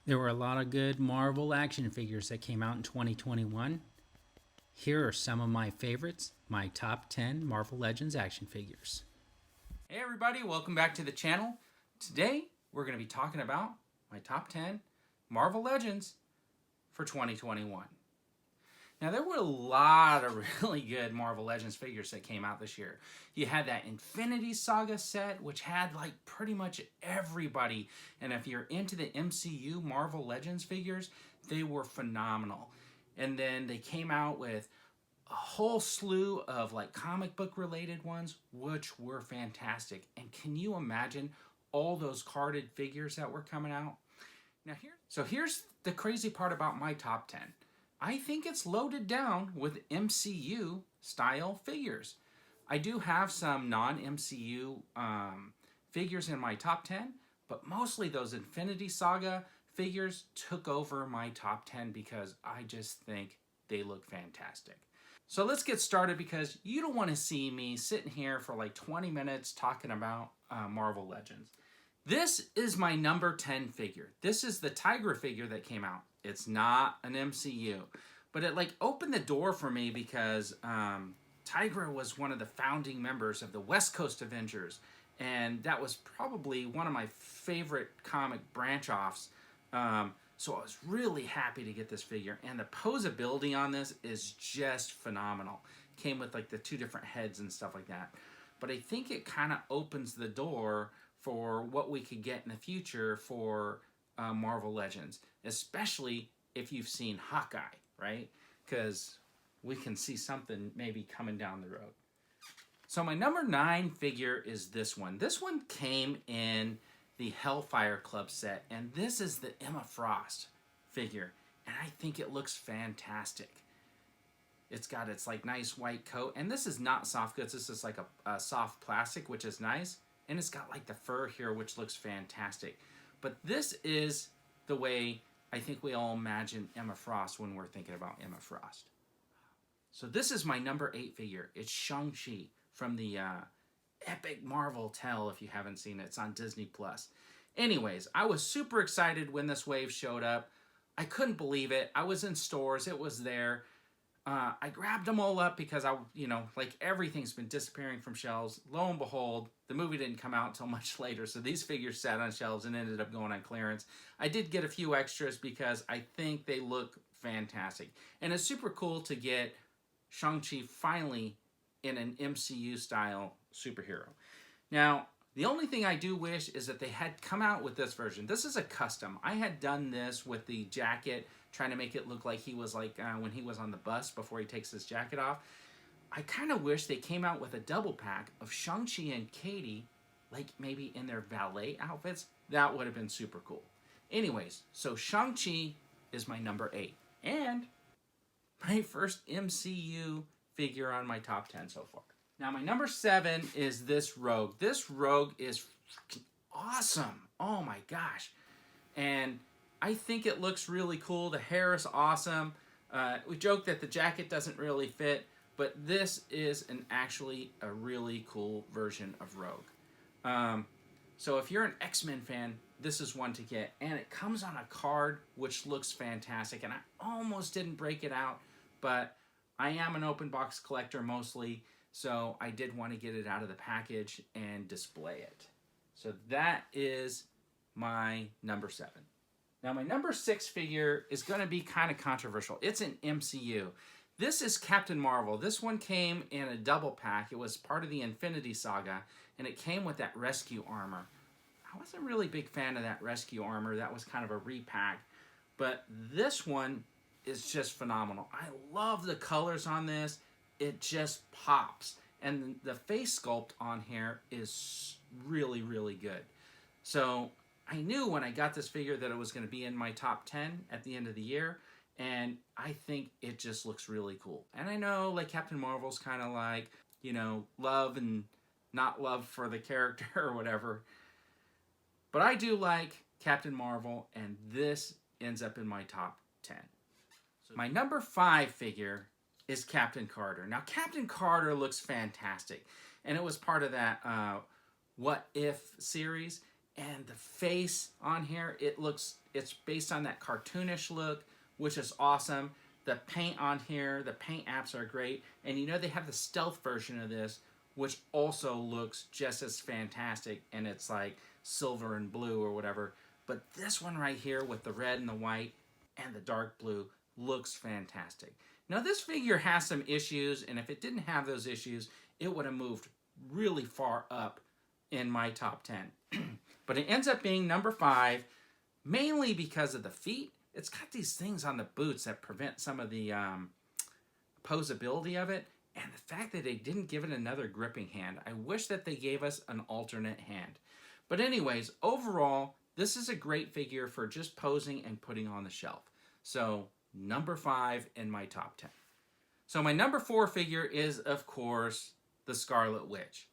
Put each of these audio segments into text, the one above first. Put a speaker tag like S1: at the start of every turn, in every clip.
S1: There were a lot of good Marvel action figures that came out in 2021. Here are some of my favorites, my top 10 Marvel Legends action figures. Hey everybody, welcome back to the channel. Today we're going to be talking about my top 10 Marvel Legends for 2021. Now there were a lot of really good Marvel Legends figures that came out this year. You had that Infinity Saga set, which had like pretty much everybody. And if you're into the MCU Marvel Legends figures, they were phenomenal. And then they came out with a whole slew of like comic book related ones, which were fantastic. And can you imagine all those carded figures that were coming out? Now here's the crazy part about my top 10. I think it's loaded down with MCU style figures. I do have some non-MCU figures in my top 10, but mostly those Infinity Saga figures took over my top 10 because I just think they look fantastic. So let's get started because you don't want to see me sitting here for like 20 minutes talking about Marvel Legends. This is my number 10 figure. This is the Tigra figure that came out. It's not an MCU, but it like opened the door for me because Tigra was one of the founding members of the West Coast Avengers, and that was probably one of my favorite comic branch-offs. So I was really happy to get this figure, and the posability on this is just phenomenal. Came with like the two different heads and stuff like that. But I think it kind of opens the door for what we could get in the future for Marvel Legends, especially if you've seen Hawkeye, right? Because we can see something maybe coming down the road. So my number 9 figure is this one. This one came in the Hellfire Club set, and this is the Emma Frost figure, and I think it looks fantastic. It's got its like nice white coat, and this is not soft goods. This is like a soft plastic, which is nice, and it's got like the fur here, which looks fantastic. But this is the way I think we all imagine Emma Frost when we're thinking about Emma Frost. So this is my number 8 figure. It's Shang-Chi from the epic Marvel tale. If you haven't seen it, it's on Disney+. Anyways, I was super excited when this wave showed up. I couldn't believe it. I was in stores. It was there. I grabbed them all up because like everything's been disappearing from shelves. Lo and behold, the movie didn't come out until much later, so these figures sat on shelves and ended up going on clearance. I did get a few extras because I think they look fantastic. And it's super cool to get Shang-Chi finally in an MCU-style superhero. Now, the only thing I do wish is that they had come out with this version. This is a custom. I had done this with the jacket, trying to make it look like he was like when he was on the bus before he takes his jacket off. I kind of wish they came out with a double pack of Shang-Chi and Katie, like maybe in their valet outfits. That would have been super cool. Anyways, so Shang-Chi is my number 8. And my first MCU figure on my top 10 so far. Now my number 7 is this Rogue. This Rogue is freaking awesome. Oh my gosh. And I think it looks really cool. The hair is awesome. We joke that the jacket doesn't really fit, but this is actually a really cool version of Rogue. So if you're an X-Men fan, this is one to get. And it comes on a card, which looks fantastic. And I almost didn't break it out, but I am an open box collector mostly, so I did want to get it out of the package and display it. So that is my number 7. Now my number 6 figure is going to be kind of controversial. It's an MCU. This is Captain Marvel. This one came in a double pack. It was part of the Infinity Saga, and it came with that rescue armor. I wasn't really a big fan of that rescue armor. That was kind of a repack. But this one is just phenomenal. I love the colors on this. It just pops. And the face sculpt on here is really, really good. So I knew when I got this figure that it was going to be in my top 10 at the end of the year. And I think it just looks really cool. And I know like Captain Marvel's kind of like, love and not love for the character or whatever. But I do like Captain Marvel, and this ends up in my top 10. So my number 5 figure is Captain Carter. Now, Captain Carter looks fantastic, and it was part of that What If series, And the face on here, it's based on that cartoonish look, which is awesome. The paint on here, the paint apps are great. And you know they have the stealth version of this, which also looks just as fantastic. And it's like silver and blue or whatever. But this one right here with the red and the white and the dark blue looks fantastic. Now this figure has some issues, and if it didn't have those issues, it would have moved really far up in my top 10. But it ends up being number 5, mainly because of the feet. It's got these things on the boots that prevent some of the posability of it, and the fact that they didn't give it another gripping hand. I wish that they gave us an alternate hand. But anyways, overall, this is a great figure for just posing and putting on the shelf. So number 5 in my top 10. So my number 4 figure is, of course, the Scarlet Witch.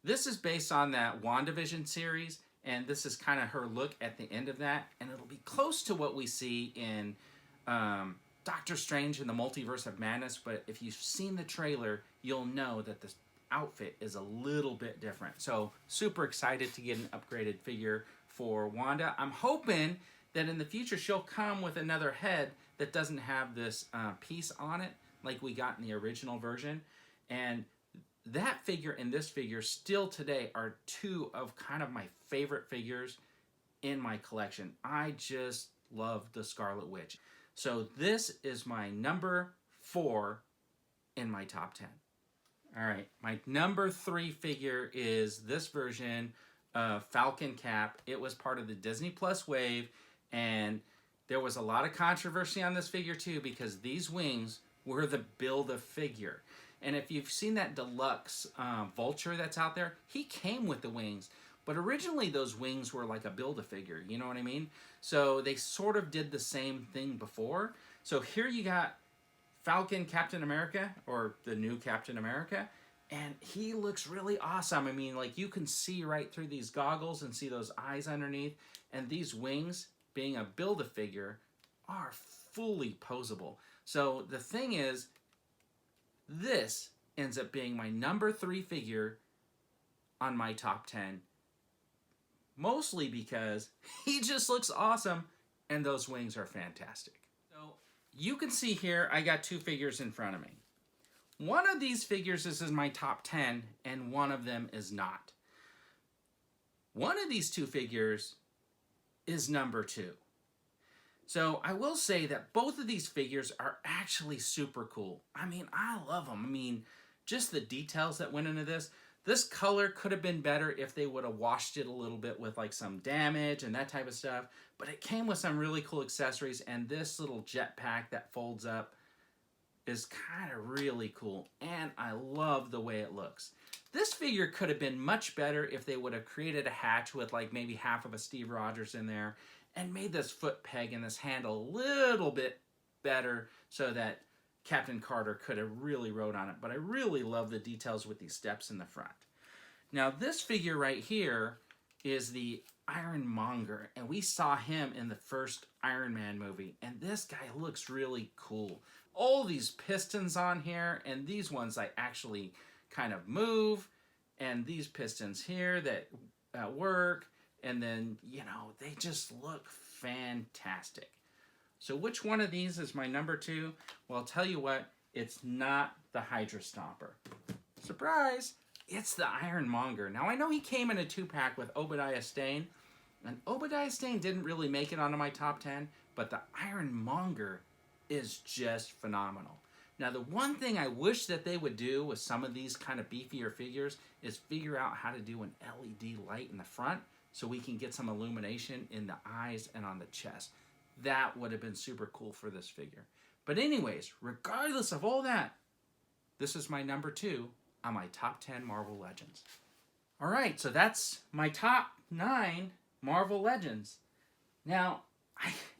S1: This is based on that WandaVision series, and this is kind of her look at the end of that, and it'll be close to what we see in Doctor Strange in the Multiverse of Madness, but if you've seen the trailer, you'll know that the outfit is a little bit different. So super excited to get an upgraded figure for Wanda. I'm hoping that in the future she'll come with another head that doesn't have this piece on it like we got in the original version. And that figure and this figure still today are 2 of kind of my favorite figures in my collection. I just love the Scarlet Witch. So this is my number 4 in my top 10. All right, my number 3 figure is this version of Falcon Cap. It was part of the Disney Plus wave, and there was a lot of controversy on this figure too, because these wings were the Build-A-Figure. And if you've seen that deluxe Vulture that's out there, he came with the wings. But originally those wings were like a Build-A-Figure, you know what I mean? So they sort of did the same thing before. So here you got Falcon Captain America, or the new Captain America, and he looks really awesome. I mean, like, you can see right through these goggles and see those eyes underneath, and these wings, being a Build-A-Figure, are fully posable. So the thing is, this ends up being my number 3 figure on my top 10, mostly because he just looks awesome and those wings are fantastic. So you can see here I got 2 figures in front of me. One of these figures is in my top 10 and one of them is not. One of these 2 figures is number 2. So I will say that both of these figures are actually super cool. I mean, I love them. I mean, just the details that went into this. This color could have been better if they would have washed it a little bit with like some damage and that type of stuff. But it came with some really cool accessories, and this little jetpack that folds up is kind of really cool. And I love the way it looks. This figure could have been much better if they would have created a hatch with like maybe half of a Steve Rogers in there, and made this foot peg and this handle a little bit better so that Captain Carter could have really rode on it. But I really love the details with these steps in the front. Now this figure right here is the Iron Monger, and we saw him in the first Iron Man movie, and this guy looks really cool. All these pistons on here, and these ones I actually kind of move, and these pistons here that work. And then, you know, they just look fantastic. So which one of these is my number 2? Well, I'll tell you what, it's not the Hydra Stomper. Surprise! It's the Iron Monger. Now, I know he came in a 2-pack with Obadiah Stane, and Obadiah Stane didn't really make it onto my top 10, but the Iron Monger is just phenomenal. Now, the one thing I wish that they would do with some of these kind of beefier figures is figure out how to do an LED light in the front, so we can get some illumination in the eyes and on the chest. That would have been super cool for this figure. But anyways, regardless of all that, this is my number 2 on my top 10 Marvel Legends. All right, so that's my top 9 Marvel Legends. Now,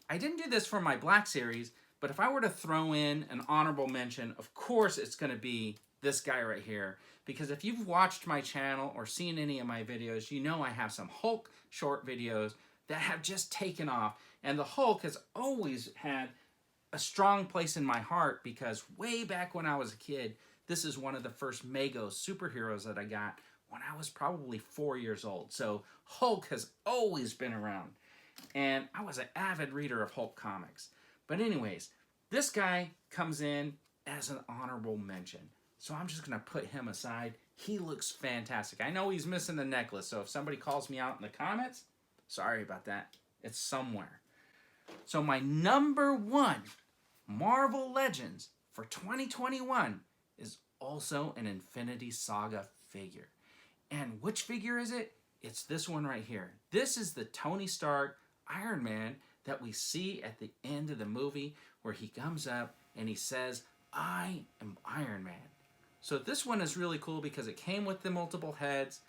S1: I didn't do this for my Black Series, but if I were to throw in an honorable mention, of course it's going to be this guy right here. Because if you've watched my channel or seen any of my videos, you know I have some Hulk short videos that have just taken off. And the Hulk has always had a strong place in my heart because way back when I was a kid, this is one of the first Mego superheroes that I got when I was probably 4 years old. So Hulk has always been around. And I was an avid reader of Hulk comics. But anyways, this guy comes in as an honorable mention. So I'm just going to put him aside. He looks fantastic. I know he's missing the necklace, so if somebody calls me out in the comments, sorry about that. It's somewhere. So my number one Marvel Legends for 2021 is also an Infinity Saga figure. And which figure is it? It's this one right here. This is the Tony Stark Iron Man that we see at the end of the movie where he comes up and he says, "I am Iron Man." So this one is really cool because it came with the multiple heads.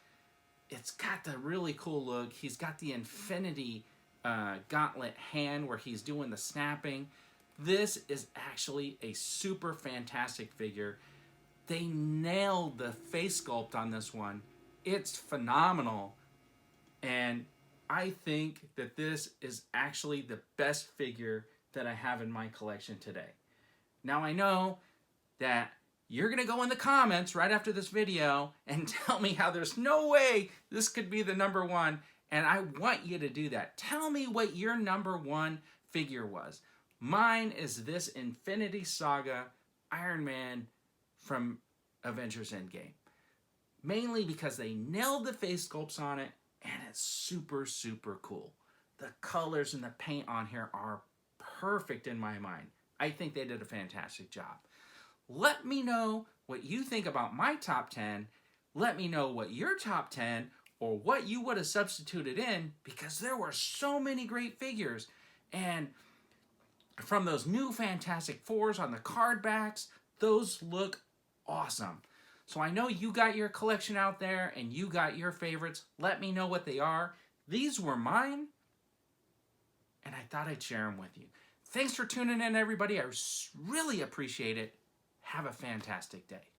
S1: It's got the really cool look. He's got the Infinity Gauntlet hand where he's doing the snapping. This is actually a super fantastic figure. They nailed the face sculpt on this one. It's phenomenal. And I think that this is actually the best figure that I have in my collection today. Now I know that you're going to go in the comments right after this video and tell me how there's no way this could be the number one. And I want you to do that. Tell me what your number one figure was. Mine is this Infinity Saga Iron Man from Avengers Endgame. Mainly because they nailed the face sculpts on it and it's super, super cool. The colors and the paint on here are perfect in my mind. I think they did a fantastic job. Let me know what you think about my top 10. Let me know what your top 10 or what you would have substituted in, because there were so many great figures. And from those new Fantastic Fours on the card backs, those look awesome. So I know you got your collection out there and you got your favorites. Let me know what they are. These were mine, and I thought I'd share them with you. Thanks for tuning in, everybody. I really appreciate it. Have a fantastic day.